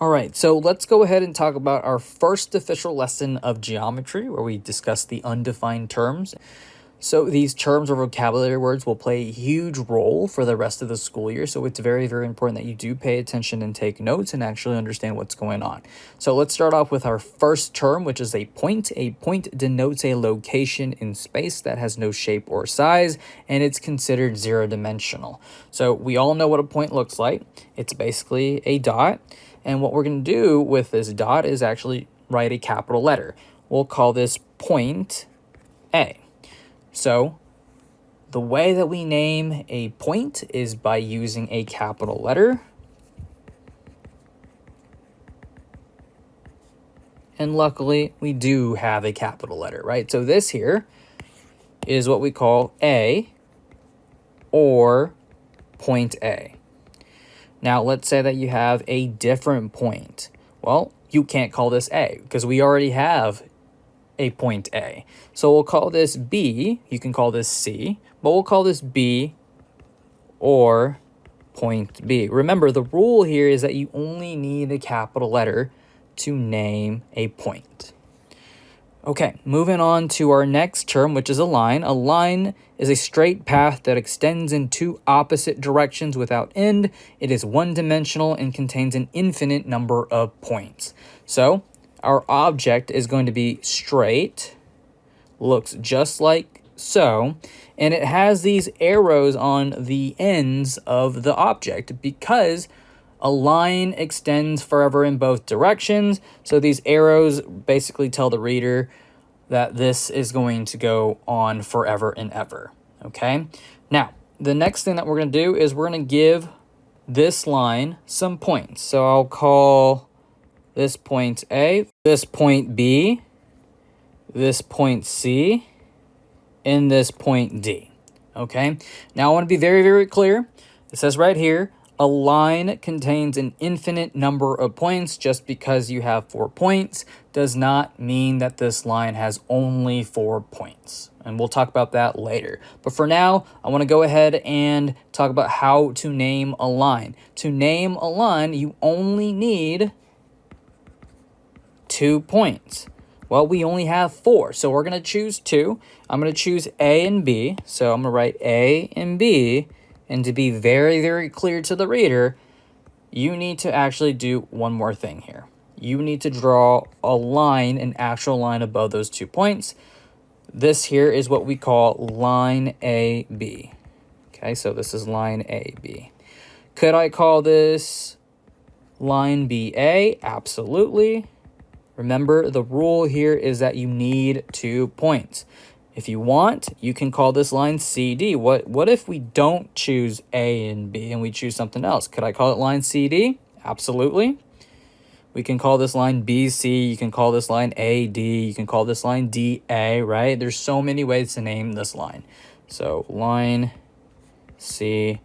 All right, so let's go ahead and talk about our first official lesson of geometry, where we discuss the undefined terms. So these terms or vocabulary words will play a huge role for the rest of the school year. So it's very, very important that you do pay attention and take notes and actually understand what's going on. So let's start off with our first term, which is a point. A point denotes a location in space that has no shape or size, and it's considered zero-dimensional. So we all know what a point looks like. It's basically a dot. And what we're going to do with this dot is actually write a capital letter. We'll call this point A. So the way that we name a point is by using a capital letter. And luckily, we do have a capital letter, right? So this here is what we call A, or point A. Now, let's say that you have a different point. Well, you can't call this A because we already have a point A. So we'll call this B. You can call this C, but we'll call this B or point B. Remember, the rule here is that you only need a capital letter to name a point. Okay, moving on to our next term, which is a line. A line is a straight path that extends in two opposite directions without end. It is one-dimensional and contains an infinite number of points. So our object is going to be straight, looks just like so, and it has these arrows on the ends of the object because a line extends forever in both directions. So these arrows basically tell the reader that this is going to go on forever and ever. Okay. Now, the next thing that we're going to do is we're going to give this line some points. So I'll call this point A, this point B, this point C, and this point D. Okay. Now I want to be very, very clear. It says right here, a line contains an infinite number of points. Just because you have 4 points does not mean that this line has only 4 points. And we'll talk about that later. But for now, I want to go ahead and talk about how to name a line. To name a line, you only need 2 points. Well, we only have 4, so we're going to choose 2. I'm going to choose A and B. So I'm going to write A and B. And to be very, very clear to the reader, you need to actually do one more thing here. You need to draw a line, an actual line above those 2 points. This here is what we call line AB. Okay, so this is line AB. Could I call this line BA? Absolutely. Remember, the rule here is that you need 2 points. If you want, you can call this line CD. What if we don't choose A and B and we choose something else? Could I call it line CD? Absolutely. We can call this line BC. You can call this line AD. You can call this line DA, right? There's so many ways to name this line. So line CD.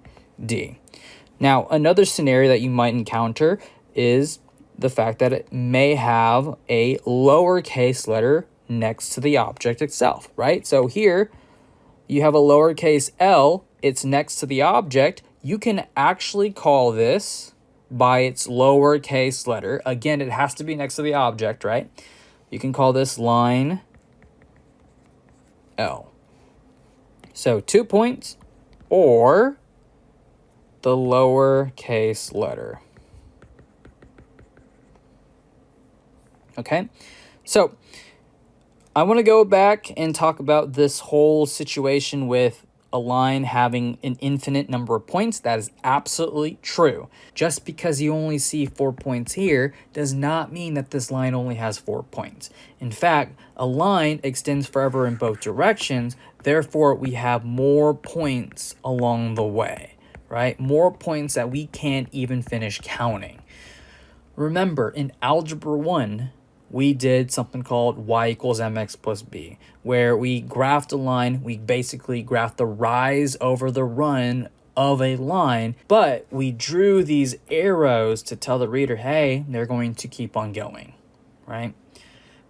Now, another scenario that you might encounter is the fact that it may have a lowercase letter next to the object itself, right? So here you have a lowercase l, it's next to the object. You can actually call this by its lowercase letter. Again, it has to be next to the object, right? You can call this line L. So 2 points or the lowercase letter. Okay, so I want to go back and talk about this whole situation with a line having an infinite number of points. That is absolutely true. Just because you only see 4 points here does not mean that this line only has 4 points. In fact, a line extends forever in both directions. Therefore, we have more points along the way, right? More points that we can't even finish counting. Remember, in Algebra 1, we did something called y equals mx plus b, where we graphed a line. We basically graphed the rise over the run of a line, but we drew these arrows to tell the reader, hey, they're going to keep on going, right?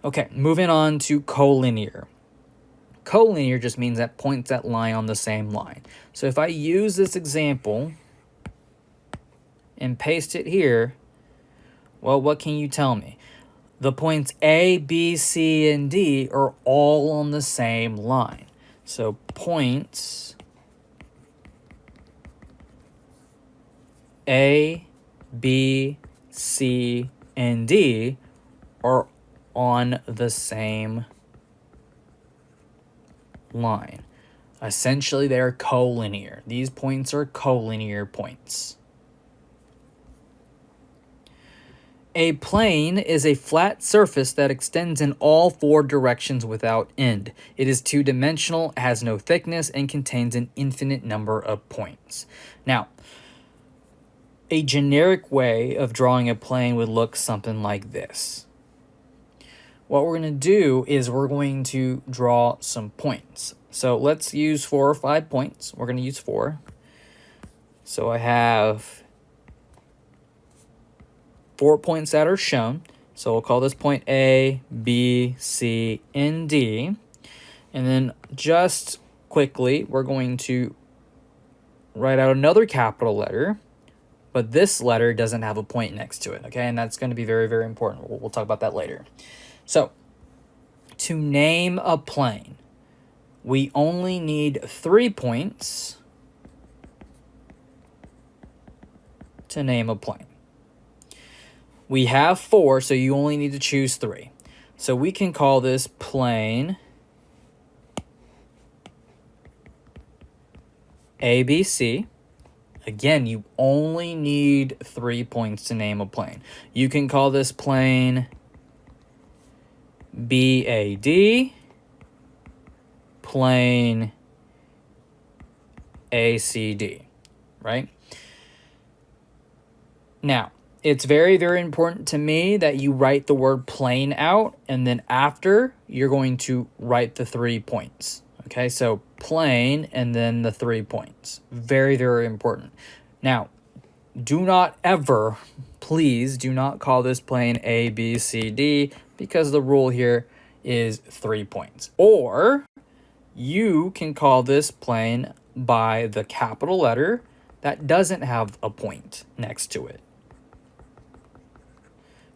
Okay, moving on to collinear. Collinear just means that points that lie on the same line. So if I use this example and paste it here, Well, what can you tell me? The points A, B, C, and D are all on the same line. So points A, B, C, and D are on the same line. Essentially, they're collinear. These points are collinear points. A plane is a flat surface that extends in all four directions without end. It is two-dimensional, has no thickness, and contains an infinite number of points. Now, a generic way of drawing a plane would look something like this. What we're going to do is we're going to draw some points. So let's use 4 or 5 points. We're going to use 4. So I have 4 points that are shown. So we'll call this point A, B, C, and D. And then just quickly, we're going to write out another capital letter. But this letter doesn't have a point next to it, okay? And that's going to be very, very important. We'll talk about that later. So, to name a plane, we only need 3 points to name a plane. We have 4, so you only need to choose 3. So we can call this plane ABC. Again, you only need 3 points to name a plane. You can call this plane BAD, plane ACD, right? Now, it's very, very important to me that you write the word plane out, and then after, you're going to write the 3 points. Okay, so plane and then the 3 points. Very, very important. Now, do not ever, please do not call this plane A, B, C, D, because the rule here is 3 points. Or you can call this plane by the capital letter that doesn't have a point next to it.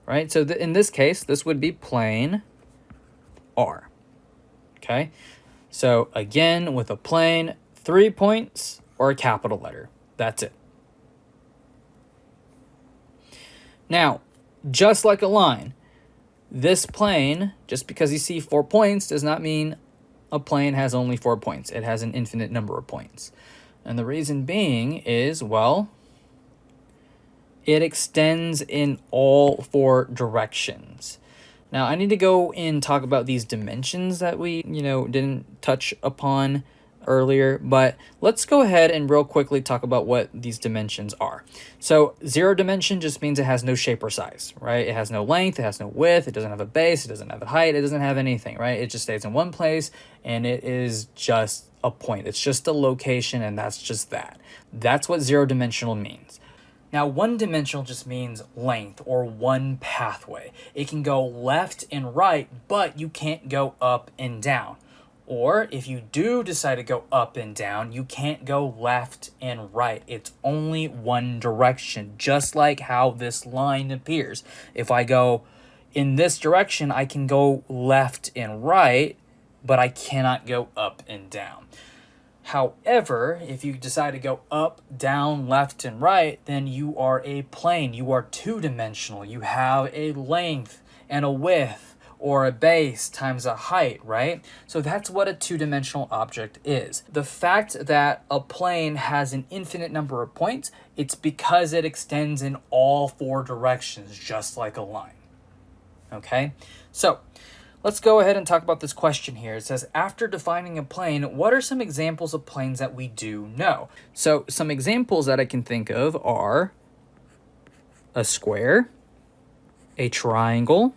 Right? So in this case, this would be plane R. Okay? So again, with a plane, 3 points or a capital letter. That's it. Now, just like a line, this plane, just because you see 4 points, does not mean a plane has only 4 points. It has an infinite number of points. And the reason being is, well, it extends in all 4 directions. Now, I need to go and talk about these dimensions that we, didn't touch upon earlier, but let's go ahead and real quickly talk about what these dimensions are. So 0 dimension just means it has no shape or size, right? It has no length, it has no width, it doesn't have a base, it doesn't have a height, it doesn't have anything, right? It just stays in one place, and it is just a point. It's just a location, and that's just that. That's what 0 dimensional means. Now, 1 dimensional just means length or one pathway. It can go left and right, but you can't go up and down. Or if you do decide to go up and down, you can't go left and right. It's only one direction, just like how this line appears. If I go in this direction, I can go left and right, but I cannot go up and down. However, if you decide to go up, down, left, and right, then you are a plane. You are 2-dimensional. You have a length and a width, or a base times a height, right? So that's what a 2-dimensional object is. The fact that a plane has an infinite number of points, it's because it extends in all 4 directions, just like a line. Okay? So let's go ahead and talk about this question here. It says, after defining a plane, what are some examples of planes that we do know? So some examples that I can think of are a square, a triangle,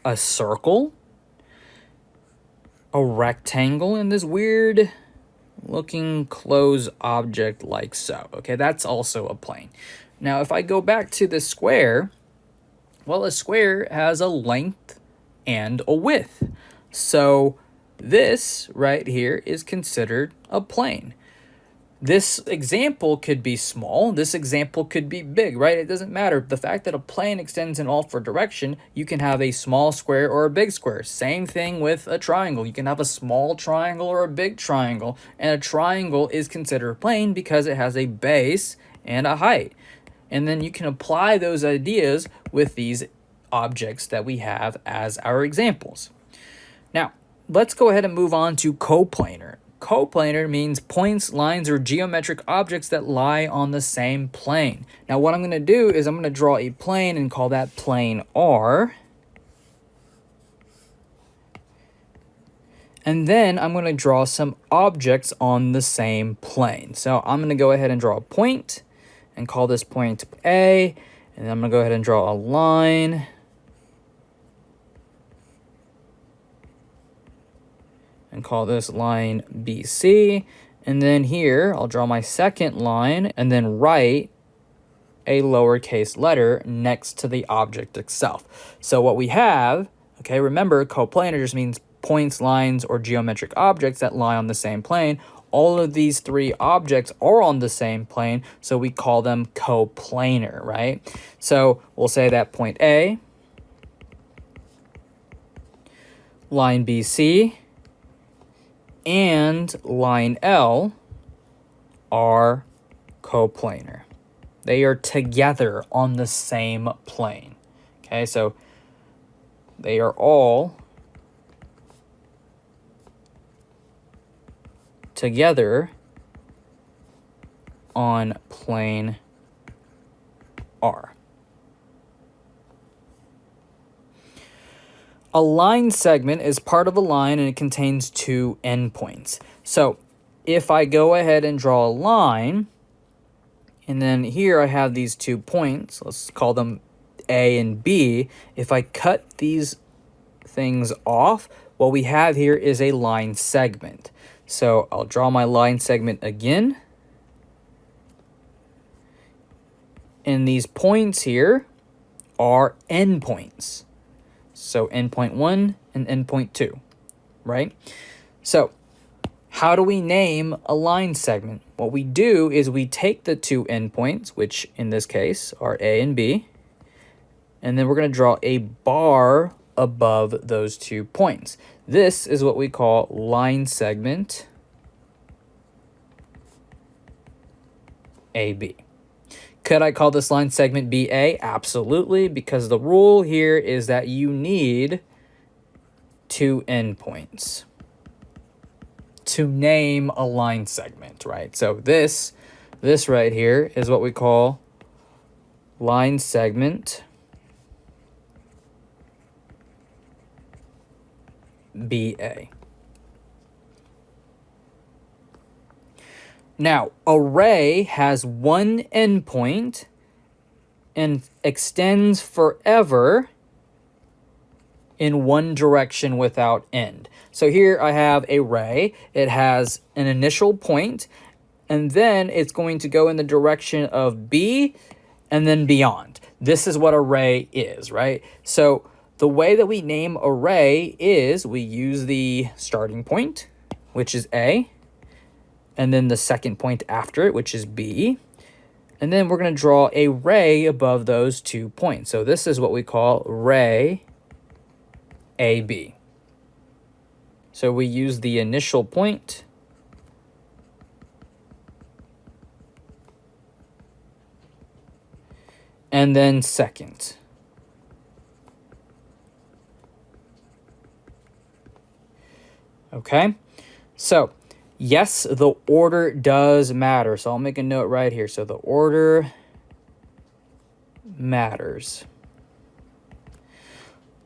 a circle, a rectangle, and this weird looking closed object like so. Okay, that's also a plane. Now, if I go back to the square, well, a square has a length and a width. So this right here is considered a plane. This example could be small, this example could be big, right? It doesn't matter. The fact that a plane extends in all four direction, you can have a small square or a big square. Same thing with a triangle. You can have a small triangle or a big triangle, and a triangle is considered a plane because it has a base and a height. And then you can apply those ideas with these objects that we have as our examples. Now, let's go ahead and move on to coplanar. Coplanar means points, lines, or geometric objects that lie on the same plane. Now, what I'm going to do is I'm going to draw a plane and call that plane R. And then I'm going to draw some objects on the same plane. So I'm going to go ahead and draw a point and call this point A. And then I'm going to go ahead and draw a line. And call this line BC. And then here, I'll draw my second line and then write a lowercase letter next to the object itself. So what we have, okay, remember, coplanar just means points, lines, or geometric objects that lie on the same plane. All of these three objects are on the same plane, so we call them coplanar, right? So we'll say that point A, line BC, and line L are coplanar. They are together on the same plane. Okay, so they are all together on plane R. A line segment is part of a line and it contains two endpoints. So if I go ahead and draw a line, and then here I have these 2 points, let's call them A and B. If I cut these things off, what we have here is a line segment. So I'll draw my line segment again. And these points here are endpoints. So endpoint 1 and endpoint 2, right? So how do we name a line segment? What we do is we take the 2 endpoints, which in this case are A and B, and then we're going to draw a bar above those 2 points. This is what we call line segment AB. Could I call this line segment BA? Absolutely, because the rule here is that you need 2 endpoints to name a line segment, right? So this right here is what we call line segment BA. Now, array has 1 endpoint and extends forever in one direction without end. So here I have a array. It has an initial point, and then it's going to go in the direction of B and then beyond. This is what array is, right? So the way that we name array is we use the starting point, which is A, and then the second point after it, which is B. And then we're going to draw a ray above those 2 points. So this is what we call ray AB. So we use the initial point and then second. Okay, so yes, the order does matter. So I'll make a note right here. So the order matters.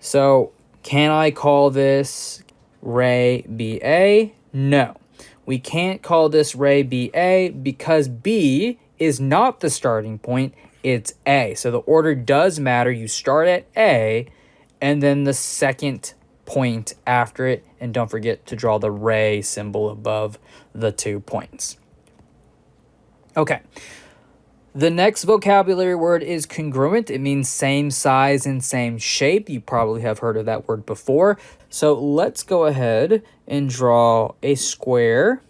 So can I call this ray BA? No, we can't call this ray BA because B is not the starting point, it's A. So the order does matter. You start at A and then the second point after it, and don't forget to draw the ray symbol above the 2 points. Okay, the next vocabulary word is congruent. It means same size and same shape. You probably have heard of that word before. So let's go ahead and draw a square,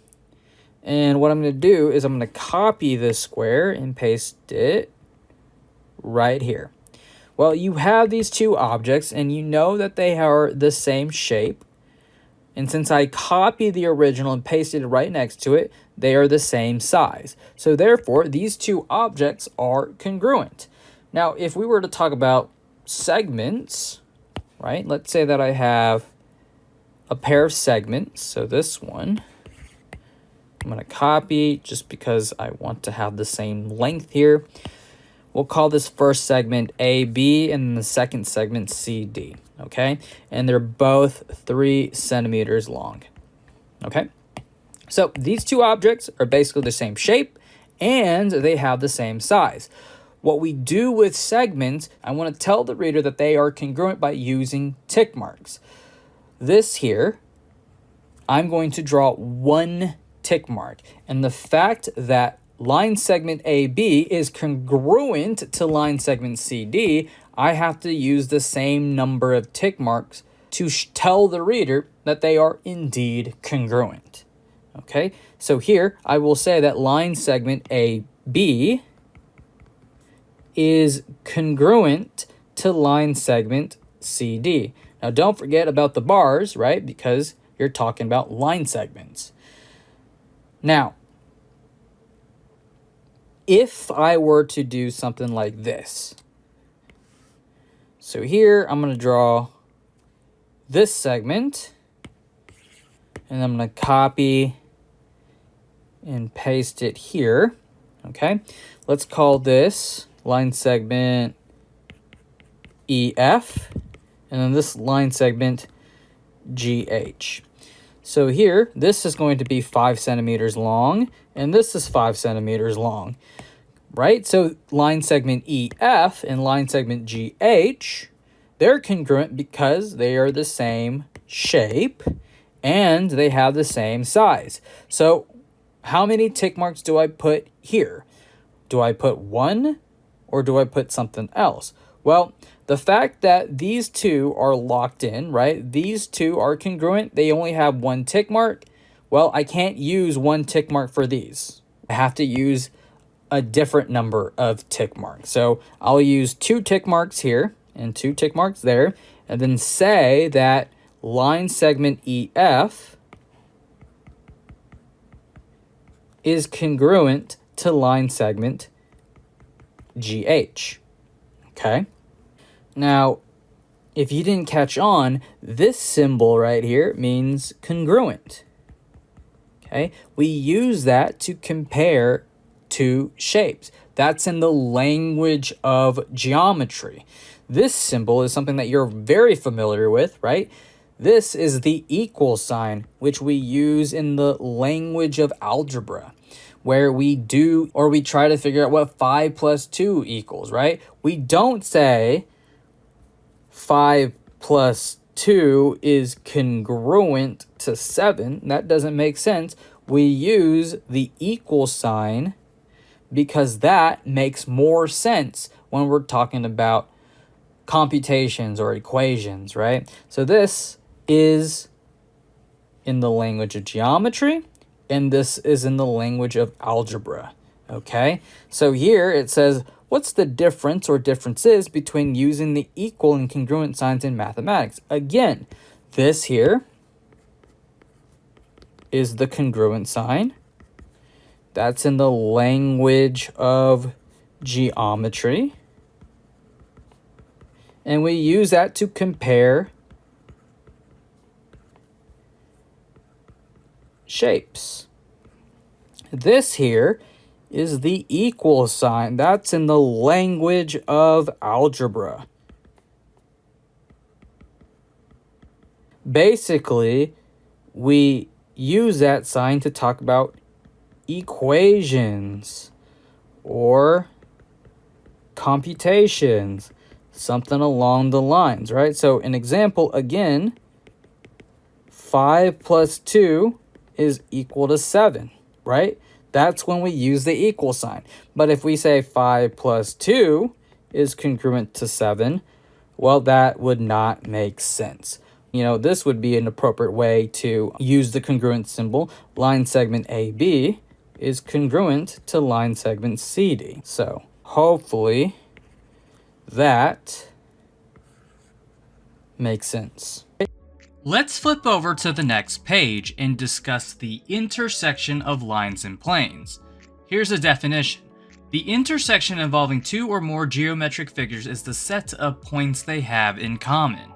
And what I'm going to do is I'm going to copy this square and paste it right here. Well, you have these two objects and you know that they are the same shape. And since I copied the original and pasted it right next to it, they are the same size. So therefore, these two objects are congruent. Now, if we were to talk about segments, right? Let's say that I have a pair of segments. So this one, I'm going to copy just because I want to have the same length here. We'll call this first segment AB and the second segment CD, okay? And they're both 3 centimeters long, okay? So these two objects are basically the same shape and they have the same size. What we do with segments, I want to tell the reader that they are congruent by using tick marks. This here, I'm going to draw 1 tick mark. And the fact that line segment AB is congruent to line segment CD, I have to use the same number of tick marks to tell the reader that they are indeed congruent. Okay, so here I will say that line segment AB is congruent to line segment CD. Now don't forget about the bars, right? Because you're talking about line segments. Now, if I were to do something like this, so here I'm going to draw this segment, and I'm going to copy and paste it here, okay? Let's call this line segment EF, and then this line segment GH. So here, this is going to be 5 centimeters long, and this is 5 centimeters long, right? So line segment EF and line segment GH, they're congruent because they are the same shape and they have the same size. So how many tick marks do I put here? Do I put 1 or do I put something else? Well, the fact that these two are locked in, right? These two are congruent. They only have 1 tick mark. Well, I can't use 1 tick mark for these. I have to use a different number of tick marks. So I'll use 2 tick marks here and 2 tick marks there, and then say that line segment EF is congruent to line segment GH, okay? Now, if you didn't catch on, this symbol right here means congruent, okay? We use that to compare 2 shapes. That's in the language of geometry. This symbol is something that you're very familiar with, right? This is the equal sign, which we use in the language of algebra, where we do, or we try to figure out what 5 plus 2 equals, right? We don't say 5 plus 2 is congruent to 7. That doesn't make sense. We use the equal sign because that makes more sense when we're talking about computations or equations, right? So this is in the language of geometry, and this is in the language of algebra, okay? So here it says, what's the difference or differences between using the equal and congruent signs in mathematics? Again, this here is the congruent sign. That's in the language of geometry. And we use that to compare shapes. This here is the equal sign. That's in the language of algebra. Basically, we use that sign to talk about equations or computations, something along the lines, right? So an example, again, 5 plus 2 is equal to 7, right? That's when we use the equal sign. But if we say 5 plus 2 is congruent to 7, well, that would not make sense. this would be an appropriate way to use the congruent symbol. Line segment AB is congruent to line segment CD. So hopefully that makes sense. Let's flip over to the next page and discuss the intersection of lines and planes. Here's a definition. The intersection involving two or more geometric figures is the set of points they have in common.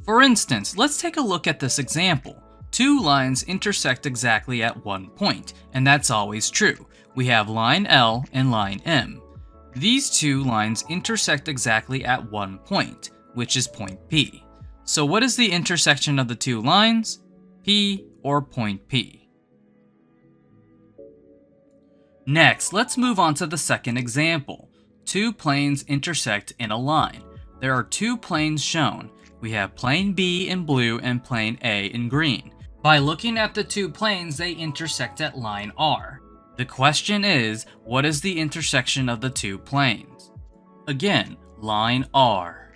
For instance, let's take a look at this example. Two lines intersect exactly at one point, and that's always true. We have line L and line M. These two lines intersect exactly at one point, which is point P. So what is the intersection of the two lines? P or point P. Next, let's move on to the second example. Two planes intersect in a line. There are two planes shown. We have plane B in blue and plane A in green. By looking at the two planes, they intersect at line R. The question is, what is the intersection of the two planes? Again, line R.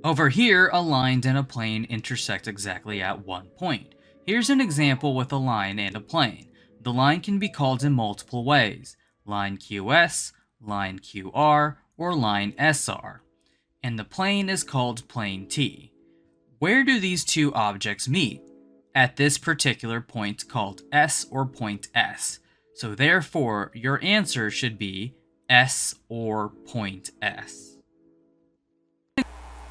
Over here, a line and a plane intersect exactly at one point. Here's an example with a line and a plane. The line can be called in multiple ways: line QS, line QR, or line SR. And the plane is called plane T. Where do these two objects meet? At this particular point called S or point S. So therefore, your answer should be S or point S.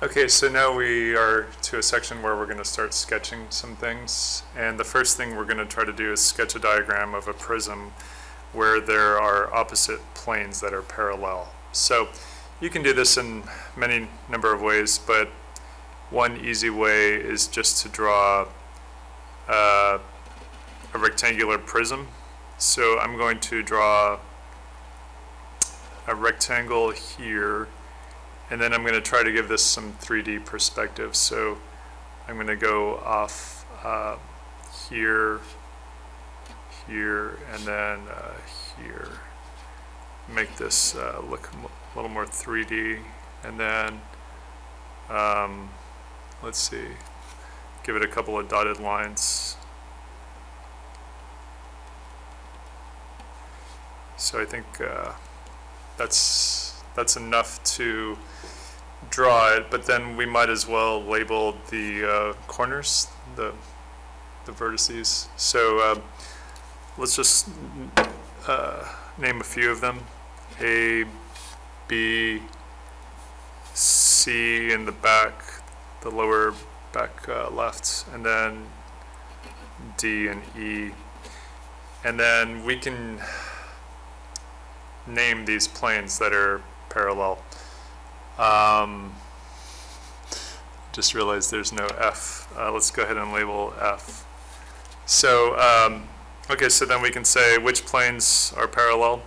Okay, so now we are to a section where we're going to start sketching some things. And the first thing we're going to try to do is sketch a diagram of a prism where there are opposite planes that are parallel. So you can do this in many number of ways, but one easy way is just to draw a rectangular prism. So I'm going to draw a rectangle here, and then I'm going to try to give this some 3D perspective. So I'm going to go off here, here, and then here. Make this look a little more 3D. And then, let's see, give it a couple of dotted lines. So I think that's enough to draw it, but then we might as well label the corners, the vertices. So let's just name a few of them: A, B, C in the back, the lower back left, and then D and E. And then we can name these planes that are parallel. Just realized there's no F. Let's go ahead and label F. So, okay, so then we can say which planes are parallel.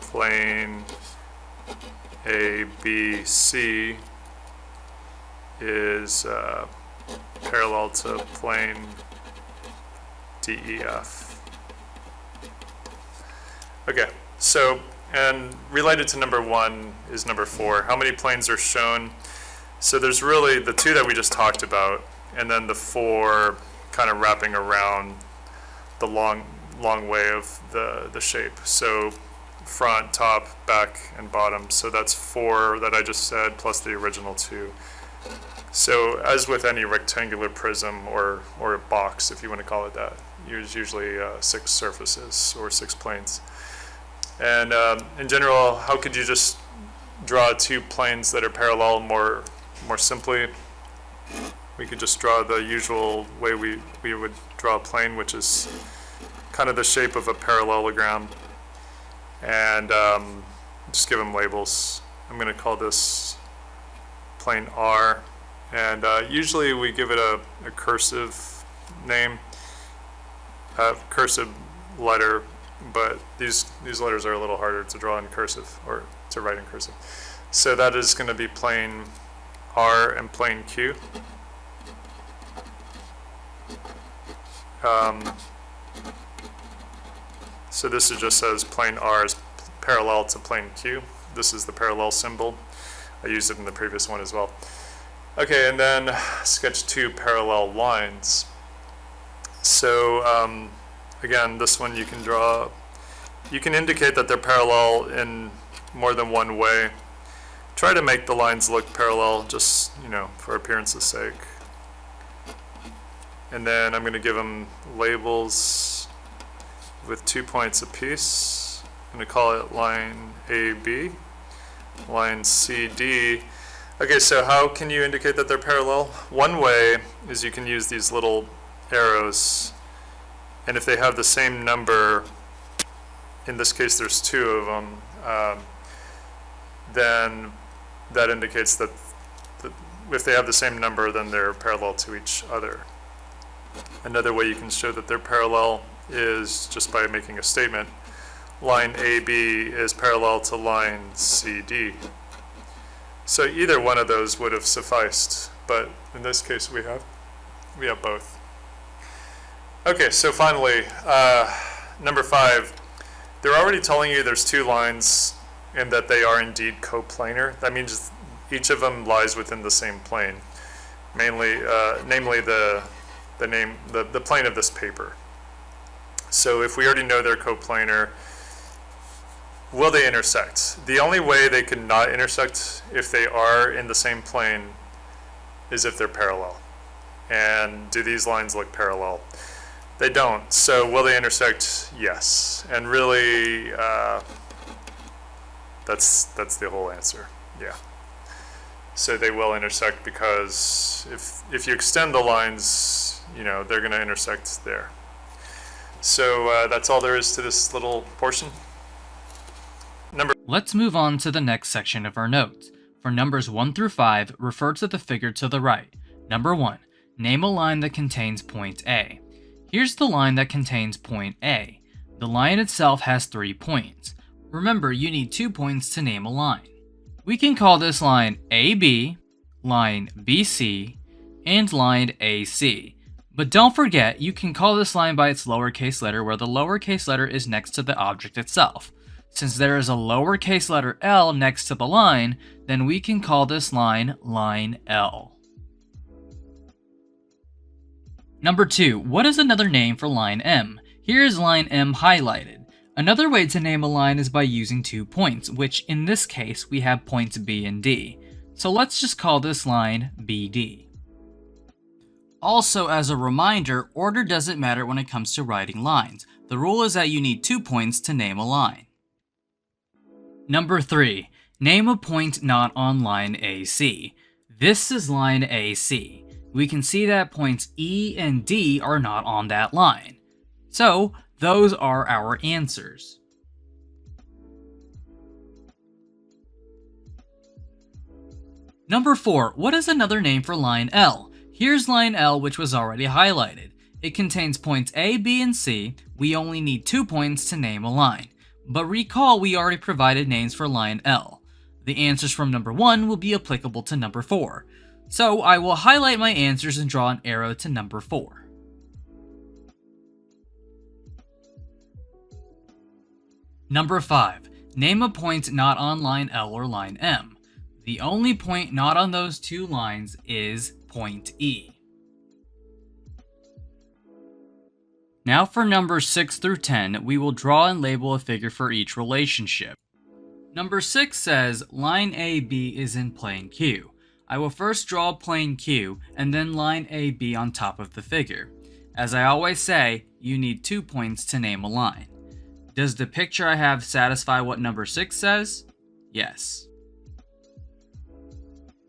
Plane A, B, C is parallel to plane D, E, F. Okay, so, and related to number 1 is number 4. How many planes are shown? So there's really the 2 that we just talked about, and then the 4 kind of wrapping around the long way of the shape. So front, top, back, and bottom. So that's 4 that I just said, plus the original 2. So as with any rectangular prism or a box, if you want to call it that, there's usually 6 surfaces or 6 planes. And in general, how could you just draw 2 planes that are parallel more simply? We could just draw the usual way we would draw a plane, which is kind of the shape of a parallelogram, and just give them labels. I'm going to call this plane R, and usually we give it a cursive name, a cursive letter, but these letters are a little harder to draw in cursive, or to write in cursive. So that is going to be plane R and plane Q. So this is just says plane R is parallel to plane Q. This is the parallel symbol. I used it in the previous one as well. Okay, and then sketch 2 parallel lines. So again, this one you can draw, you can indicate that they're parallel in more than one way. Try to make the lines look parallel, just, for appearance's sake. And then I'm going to give them labels with 2 points apiece. I'm going to call it line AB, line CD. Okay, so how can you indicate that they're parallel? One way is you can use these little arrows, and if they have the same number, in this case there's 2 of them, then that indicates that if they have the same number, then they're parallel to each other. Another way you can show that they're parallel is just by making a statement. Line AB is parallel to line CD. So either one of those would have sufficed, but in this case we have both. Okay, so finally, number 5, they're already telling you there's 2 lines and that they are indeed coplanar. That means each of them lies within the same plane, namely the plane of this paper. So if we already know they're coplanar, will they intersect? The only way they could not intersect if they are in the same plane is if they're parallel. And do these lines look parallel? They don't. So will they intersect? Yes. And really, that's the whole answer. Yeah. So they will intersect because if you extend the lines, they're going to intersect there. So that's all there is to this little portion. Let's move on to the next section of our notes. For numbers 1 through 5, refer to the figure to the right. Number 1, name a line that contains point A. Here's the line that contains point A. The line itself has 3 points. Remember, you need 2 points to name a line. We can call this line AB, line BC, and line AC. But don't forget, you can call this line by its lowercase letter where the lowercase letter is next to the object itself. Since there is a lowercase letter L next to the line, then we can call this line, line L. Number 2, what is another name for line M? Here is line M highlighted. Another way to name a line is by using 2 points, which in this case we have points B and D. So let's just call this line BD. Also, as a reminder, order doesn't matter when it comes to writing lines. The rule is that you need 2 points to name a line. Number 3, name a point not on line AC. This is line AC. We can see that points E and D are not on that line. So, those are our answers. Number 4, what is another name for line L? Here's line L, which was already highlighted. It contains points A, B, and C. We only need 2 points to name a line. But recall we already provided names for line L. The answers from number 1 will be applicable to number 4. So I will highlight my answers and draw an arrow to number 4. Number 5. Name a point not on line L or line M. The only point not on those 2 lines is point E. Now for numbers 6 through 10, we will draw and label a figure for each relationship. Number 6 says line AB is in plane Q. I will first draw plane Q and then line AB on top of the figure. As I always say, you need 2 points to name a line. Does the picture I have satisfy what number 6 says? Yes.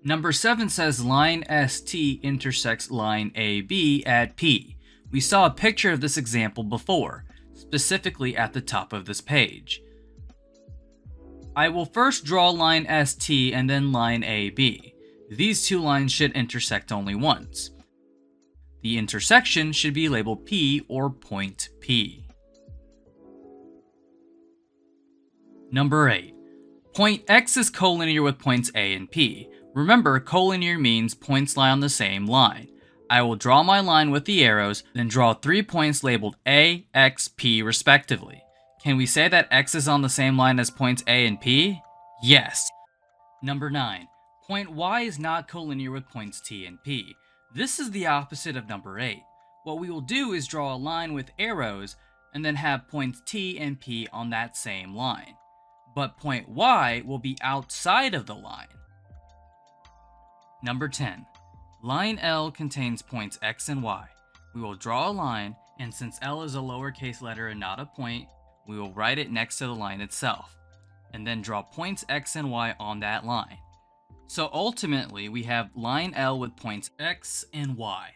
Number 7 says line ST intersects line AB at P. We saw a picture of this example before, specifically at the top of this page. I will first draw line ST and then line AB. These 2 lines should intersect only once. The intersection should be labeled P or point P. Number 8. Point X is collinear with points A and P. Remember, collinear means points lie on the same line. I will draw my line with the arrows, then draw 3 points labeled A, X, P respectively. Can we say that x is on the same line as points A and P? Yes. Number 9. Point y is not collinear with points T and P. This is the opposite of number 8. What we will do is draw a line with arrows and then have points T and P on that same line. But point y will be outside of the line. Number 10. Line L contains points x and y. We will draw a line, and since L is a lowercase letter and not a point, we will write it next to the line itself, and then draw points x and y on that line. So ultimately, we have line L with points x and y.